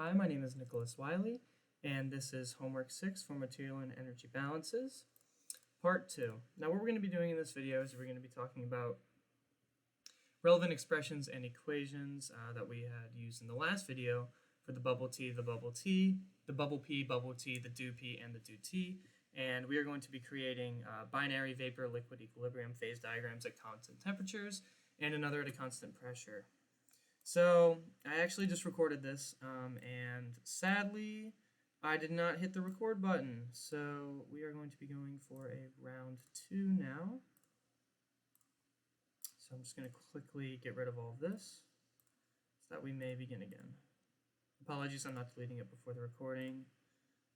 Hi, my name is Nicholas Wiley, and this is Homework 6 for Material and Energy Balances, Part 2. Now what we're going to be doing in this video is we're going to be talking about relevant expressions and equations that we had used in the last video for the bubble T, the bubble T, the bubble P, bubble T, the do P, and the do T. And we are going to be creating binary vapor-liquid equilibrium phase diagrams at constant temperatures and another at a constant pressure. So I actually just recorded this, and sadly, I did not hit the record button. So we are going to be going for a round 2 now. So I'm just going to quickly get rid of all of this so that we may begin again. Apologies, I'm not deleting it before the recording,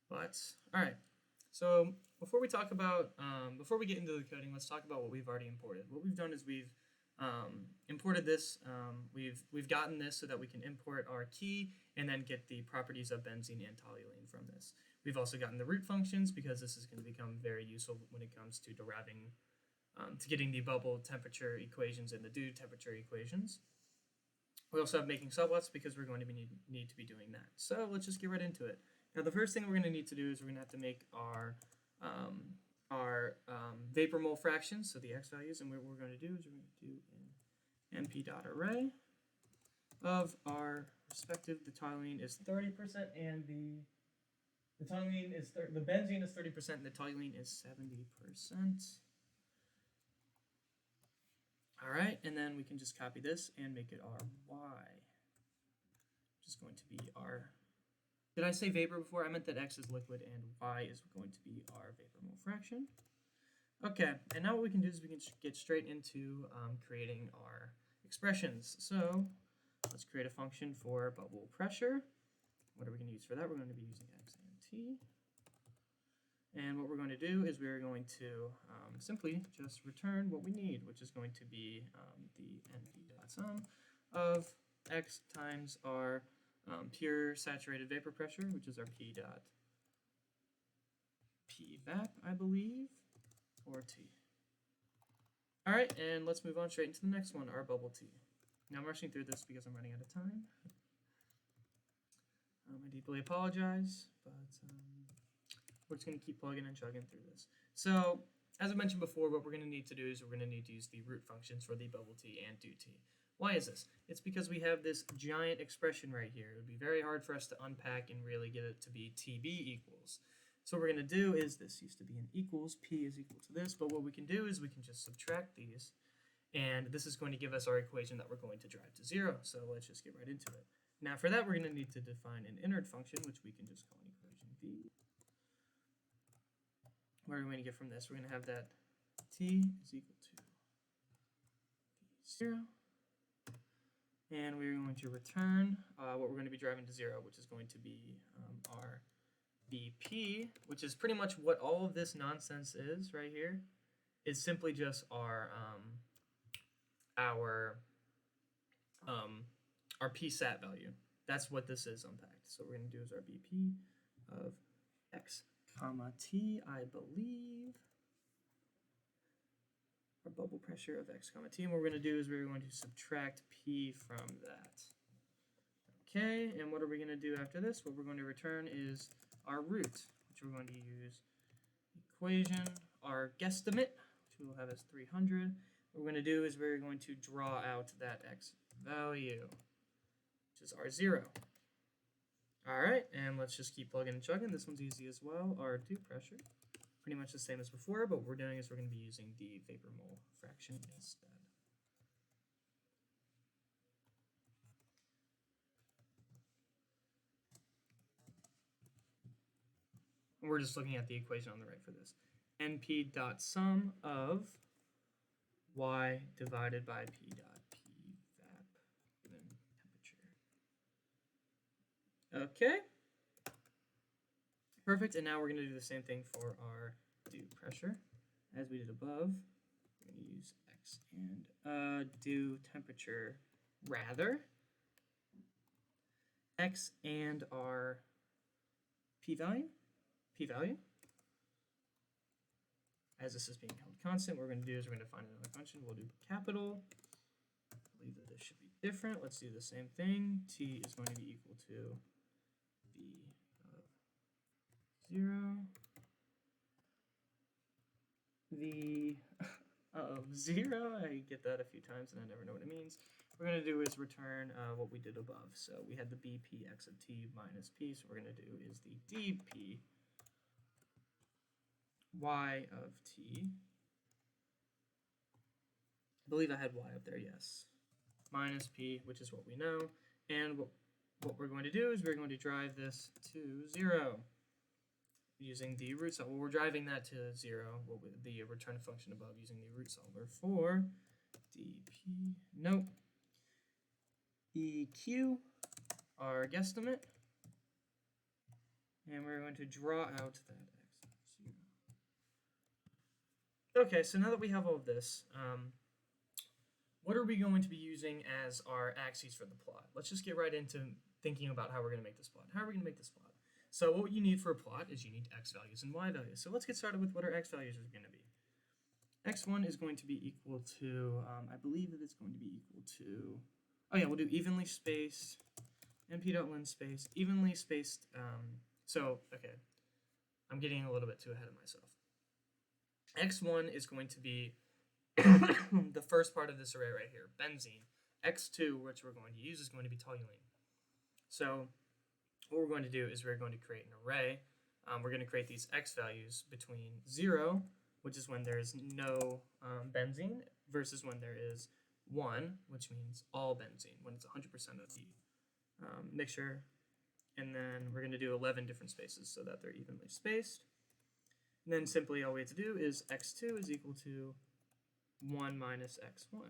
but all right. So before we talk about, before we get into the coding, let's talk about what we've already imported. What we've done is we've imported this. We've gotten this so that we can import our key and then get the properties of benzene and toluene from this. We've also gotten the root functions because this is going to become very useful when it comes to deriving, to getting the bubble temperature equations and the do temperature equations. We also have making sublots because we're going to need to be doing that. So let's just get right into it. Now the first thing we're going to need to do is we're going to have to make our vapor mole fractions, so the x values, and what we're going to do is we're going to do an np.array of our respective. The toluene is 30% and the toluene is the benzene is 30% and the toluene is 70%. All right, and then we can just copy this and make it our y, which is going to be our. Did I say vapor before? I meant that x is liquid and y is going to be our vapor mole fraction. Okay, and now what we can do is we can get straight into creating our expressions. So let's create a function for bubble pressure. What are we going to use for that? We're going to be using x and t. And what we're going to do is we're going to simply just return what we need, which is going to be the np.sum of x times our pure saturated vapor pressure, which is our p.pvap, I believe, or T. All right, and let's move on straight into the next one, our bubble T. Now I'm rushing through this because I'm running out of time. I deeply apologize, but we're just going to keep plugging and chugging through this. So, as I mentioned before, what we're going to need to do is we're going to need to use the root functions for the bubble T and do T. Why is this? It's because we have this giant expression right here. It would be very hard for us to unpack and really get it to be TB equals. So what we're going to do is, this used to be an equals, P is equal to this, but what we can do is we can just subtract these, and this is going to give us our equation that we're going to drive to 0. So let's just get right into it. Now for that, we're going to need to define an inert function, which we can just call an equation V. What are we going to get from this? We're going to have that T is equal to 0. And we're going to return what we're going to be driving to 0, which is going to be our BP, which is pretty much what all of this nonsense is right here. It's simply just our PSAT value. That's what this is unpacked. So what we're going to do is our BP of x comma t, I believe. Our bubble pressure of x comma t. And what we're going to do is we're going to subtract p from that. Okay, and what are we going to do after this? What we're going to return is our root, which we're going to use equation, our guesstimate, which we will have as 300. What we're going to do is we're going to draw out that x value, which is our 0. All right, and let's just keep plugging and chugging. This one's easy as well. Our do pressure, pretty much the same as before, but what we're doing is we're going to be using the vapor mole fraction instead. And we're just looking at the equation on the right for this. np.sum of y divided by p.pvap given temperature. Okay. Perfect, and now we're going to do the same thing for our do pressure. As we did above, we're going to use x and do temperature, rather. X and our p-value. As this is being held constant, what we're going to do is we're going to find another function. We'll do capital. I believe that this should be different. Let's do the same thing. T is going to be equal to b of 0, v of 0. I get that a few times and I never know what it means. What we're going to do is return what we did above. So we had the bp x of t minus p. So what we're going to do is the dp y of t. I believe I had y up there, yes. Minus p, which is what we know. And what we're going to do is we're going to drive this to 0 using the root solver. Well, we're driving that to 0, the return function above, using the root solver for dp, nope, eq, our guesstimate, and we're going to draw out that x0. Okay, so now that we have all of this, what are we going to be using as our axes for the plot? Let's just get right into thinking about how we're going to make this plot. How are we going to make this plot? So what you need for a plot is you need x values and y values. So let's get started with what our x values are going to be. x1 is going to be equal to, I believe that it's going to be equal to, oh yeah, we'll do evenly spaced, np.len space, evenly spaced, okay, I'm getting a little bit too ahead of myself. x1 is going to be the first part of this array right here, benzene. x2, which we're going to use, is going to be toluene. So what we're going to do is we're going to create an array. We're going to create these x values between 0, which is when there's no benzene, versus when there is 1, which means all benzene, when it's 100% of the mixture. And then we're going to do 11 different spaces so that they're evenly spaced. And then simply all we have to do is x2 is equal to 1 minus x1.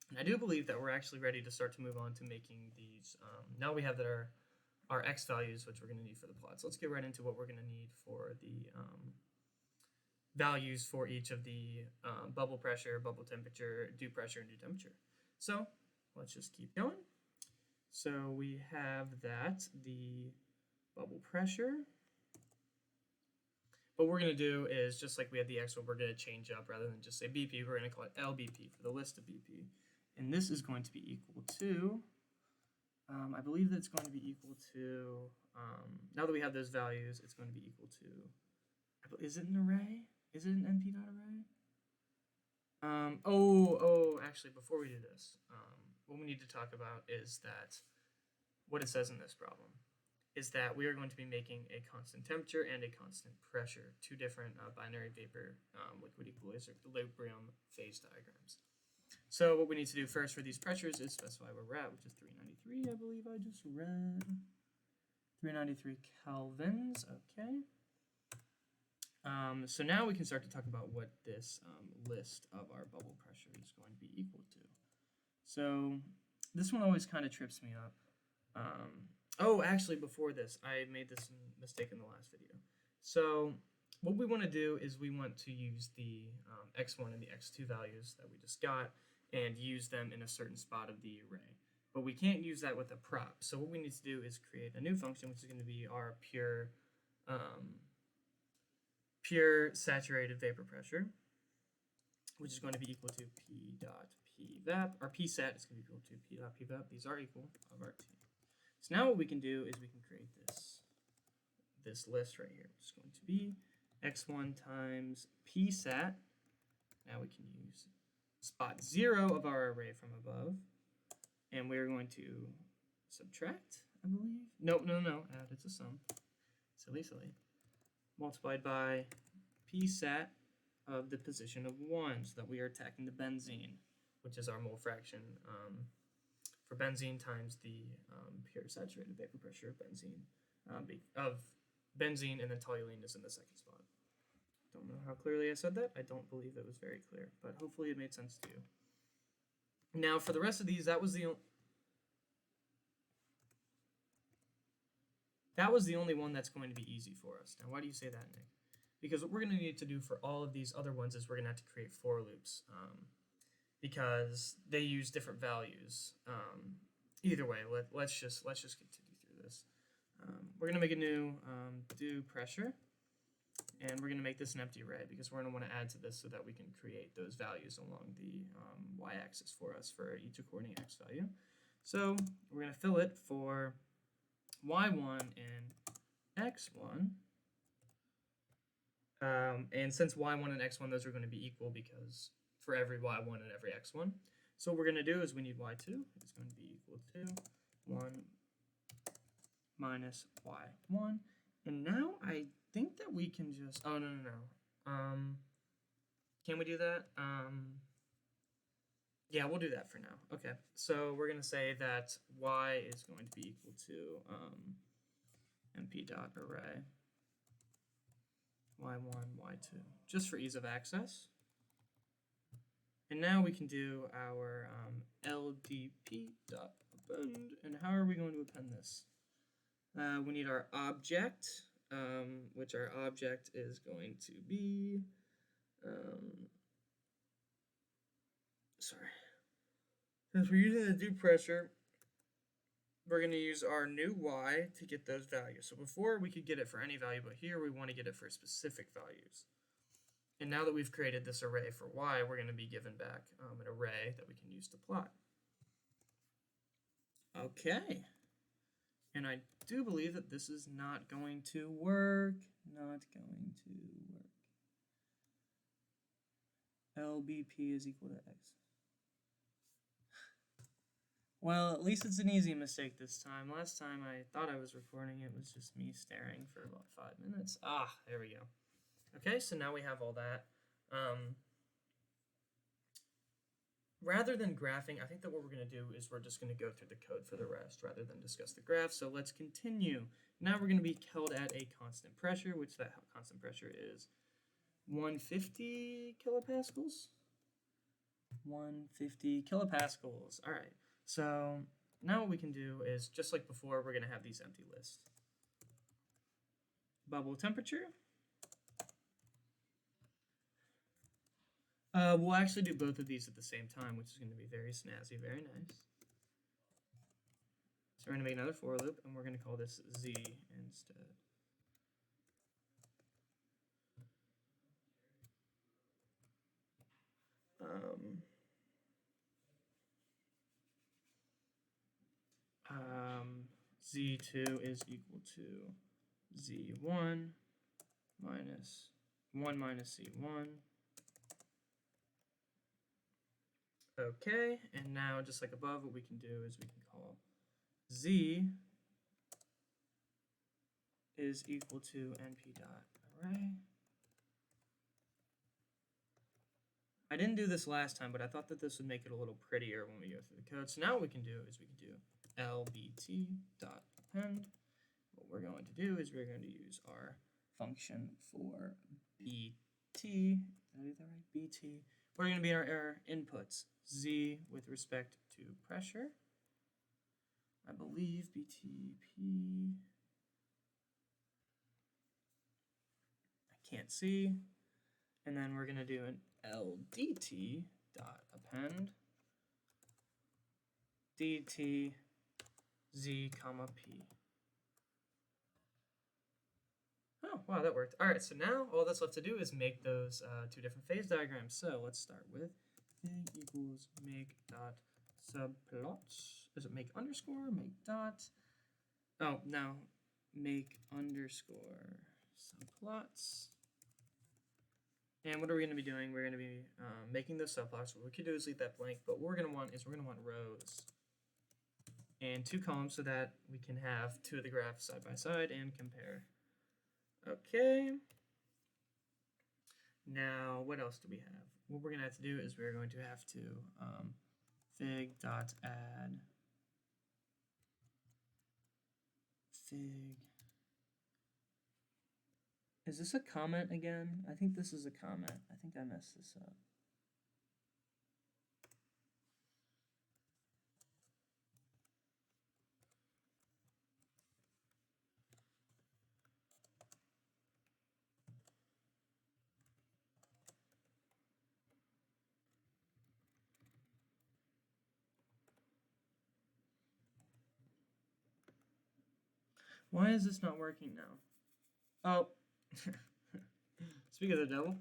And I do believe that we're actually ready to start to move on to making these. Now we have that our x values, which we're going to need for the plot. So let's get right into what we're going to need for the values for each of the bubble pressure, bubble temperature, dew pressure, and dew temperature. So let's just keep going. So we have that, the bubble pressure. What we're going to do is, just like we had the x one, we're going to change up, rather than just say BP, we're going to call it LBP for the list of BP. And this is going to be equal to, I believe that it's going to be equal to, now that we have those values, it's going to be equal to, is it an array? Is it an np.array? Actually, before we do this, what we need to talk about is that what it says in this problem is that we are going to be making a constant temperature and a constant pressure, two different binary vapor liquid equilibrium phase diagrams. So what we need to do first for these pressures is specify where we're at, which is 393, I believe I just read. 393 kelvins, okay. So now we can start to talk about what this list of our bubble pressure is going to be equal to. So this one always kind of trips me up. Actually, before this, I made this mistake in the last video. So what we want to do is we want to use the x1 and the x2 values that we just got and use them in a certain spot of the array. But we can't use that with a prop. So what we need to do is create a new function, which is going to be our pure saturated vapor pressure, which is going to be equal to p dot pvap. Our psat is going to be equal to p dot pvap. These are equal of our t. So now what we can do is we can create this list right here, which is going to be x1 times psat. Now we can use spot 0 of our array from above, and we're going to subtract, I believe. Nope, no, add, it's a sum. Silly. Multiplied by psat of the position of 1, so that we are attacking the benzene, which is our mole fraction for benzene times the pure saturated vapor pressure of benzene, and then toluene is in the second spot. Don't know how clearly I said that. I don't believe it was very clear, but hopefully it made sense to you. Now for the rest of these, that was the only one that's going to be easy for us. Now why do you say that, Nick? Because what we're going to need to do for all of these other ones is we're going to have to create for loops, because they use different values. Either way, let's just continue through this. We're going to make a new dew pressure, and we're going to make this an empty array because we're going to want to add to this so that we can create those values along the y-axis for us for each according x value. So we're going to fill it for y1 and x1. And since y1 and x1, those are going to be equal because for every y1 and every x1. So what we're going to do is we need y2 is going to be equal to 1 minus y1. And now I think that we can just, oh, no. Can we do that? Yeah, we'll do that for now. Okay, so we're going to say that y is going to be equal to MP dot array y1, y2, just for ease of access. And now we can do our LDP dot append. And how are we going to append this? We need our object, which our object is going to be, since we're using the dew pressure, we're going to use our new y to get those values. So before we could get it for any value, but here we want to get it for specific values. And now that we've created this array for y, we're going to be given back an array that we can use to plot. Okay. And I do believe that this is not going to work. Not going to work. LBP is equal to x. Well, at least it's an easy mistake this time. Last time I thought I was recording, it was just me staring for about 5 minutes. Ah, there we go. Okay, so now we have all that. Rather than graphing, I think that what we're going to do is we're just going to go through the code for the rest rather than discuss the graph. So let's continue. Now we're going to be held at a constant pressure, which that constant pressure is 150 kilopascals. 150 kilopascals. All right. So now what we can do is, just like before, we're going to have these empty lists. Bubble temperature. We'll actually do both of these at the same time, which is going to be very snazzy, very nice. So we're going to make another for loop, and we're going to call this Z instead. Z2 is equal to Z1 minus 1 minus Z1. Okay, and now just like above, what we can do is we can call Z is equal to NP dot array. I didn't do this last time, but I thought that this would make it a little prettier when we go through the code. So now what we can do is we can do LBT dot append. What we're going to do is we're going to use our function for BT. Did I do that right? BT. What are going to be our inputs? Z with respect to pressure. I believe BTP. I can't see. And then we're going to do an LDT dot append DT Z comma P. Oh, wow, that worked. All right, so now all that's left to do is make those two different phase diagrams. So let's start with thing equals make dot subplots. Is it make underscore, make dot? Oh, no, make underscore subplots. And what are we going to be doing? We're going to be making those subplots. What we could do is leave that blank, but what we're going to want is we're going to want rows and 2 columns so that we can have 2 of the graphs side by side and compare. Okay. Now, what else do we have? What we're going to have to do is we're going to have to fig.add fig. Is this a comment again? I think this is a comment. I think I messed this up. Why is this not working now? Oh. Speak of the devil.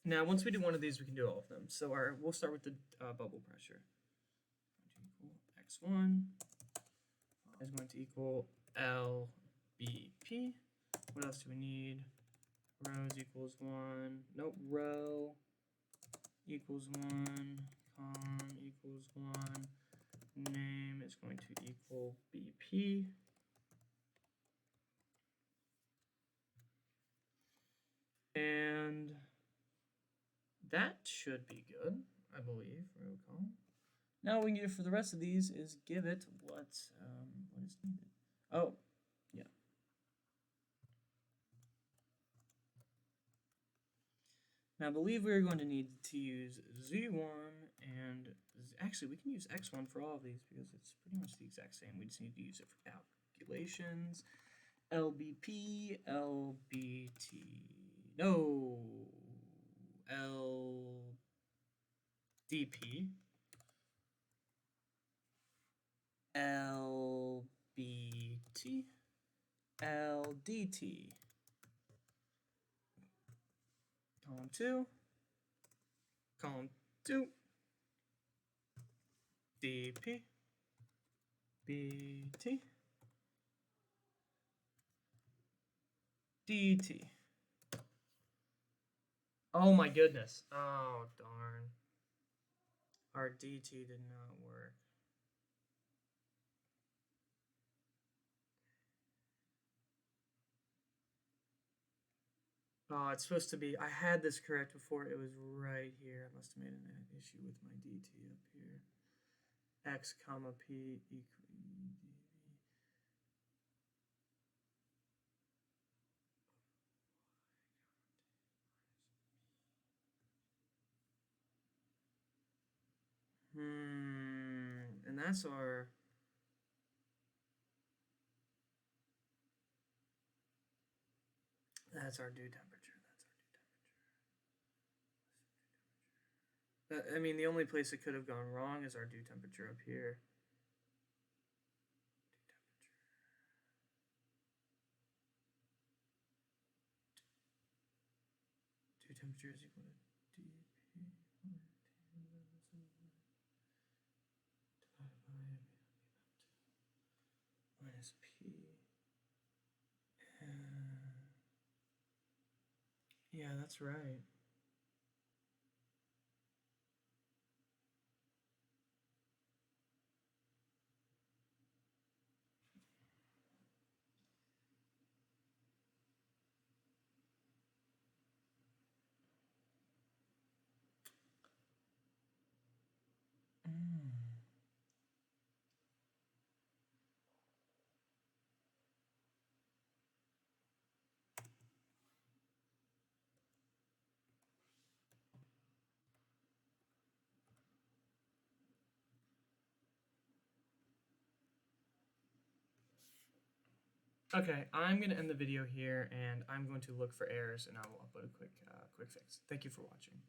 Now, once we do one of these, we can do all of them. So we'll start with the bubble pressure. X1 is going to equal LBP. What else do we need? Rows equals 1. Nope, row equals 1. Con equals 1. Name is going to equal BP. And that should be good, I believe, row column. Now what we can do for the rest of these is give it what is needed. Oh, yeah. Now I believe we're going to need to use Z1 and actually we can use X1 for all of these because it's pretty much the exact same. We just need to use it for calculations. LBP, LBT, no, LDP, LBT, LDT, column 2, column 2, DP, BT, DT. Oh my goodness. Oh, darn. Our DT did not work. Oh, it's supposed to be, I had this correct before, it was right here. I must have made an issue with my DT up here. X comma P equal and that's our due temperature. I mean, the only place it could have gone wrong is our due temperature up here. Due temperature is equal to dP minus P. Yeah, that's right. Okay, I'm going to end the video here, and I'm going to look for errors, and I will upload a quick fix. Thank you for watching.